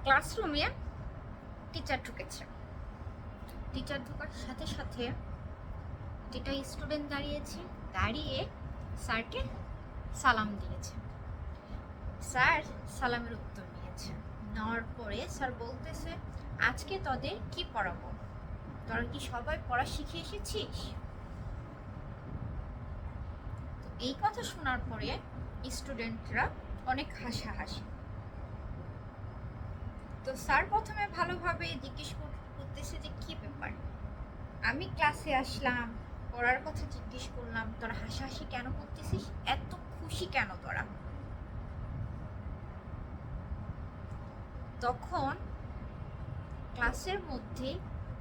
ক্লাসরুমে টিচার ঢুকেছে। টিচার ঢোকার সাথে সাথে যেটা স্টুডেন্ট দাঁড়িয়েছে, দাঁড়িয়ে স্যারকে সালাম দিয়েছে। স্যার সালামের উত্তর নিয়েছে। নেওয়ার পরে স্যার বলতেছে, আজকে তোদের কি পড়াবো? তোরা কি সবাই পড়া শিখে এসেছিস? এই কথা শোনার পরে স্টুডেন্টরা অনেক হাসাহাসি। তো স্যার প্রথমে ভালোভাবে জিজ্ঞেস করতেছে যে কি ব্যাপার, আমি ক্লাসে আসলাম, পড়ার কথা জিজ্ঞেস করলাম, তোরা হাসাহাসি কেন করতেছিস, এত খুশি কেন তোরা? তখন ক্লাসের মধ্যে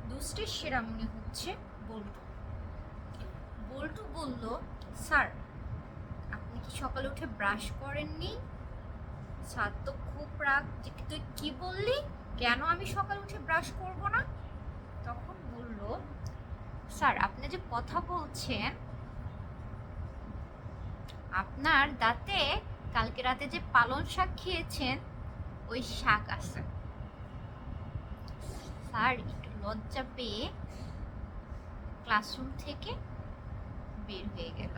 দুষ্টের সেরা মনে হচ্ছে বল্টু। বল্টু বলল, স্যার আপনি কি সকালে উঠে ব্রাশ করেননি? স্যার তো খুব রাগ যে তুই কি বললি, কেন আমি সকালে উঠে ব্রাশ করব না? তখন বলল, স্যার আপনি যে কথা বলছেন, আপনার দাঁতে কালকে রাতে যে পালং শাক খেয়েছেন ওই শাক আছে। স্যার একটু লজ্জা পেয়ে ক্লাসরুম থেকে বের হয়ে গেল।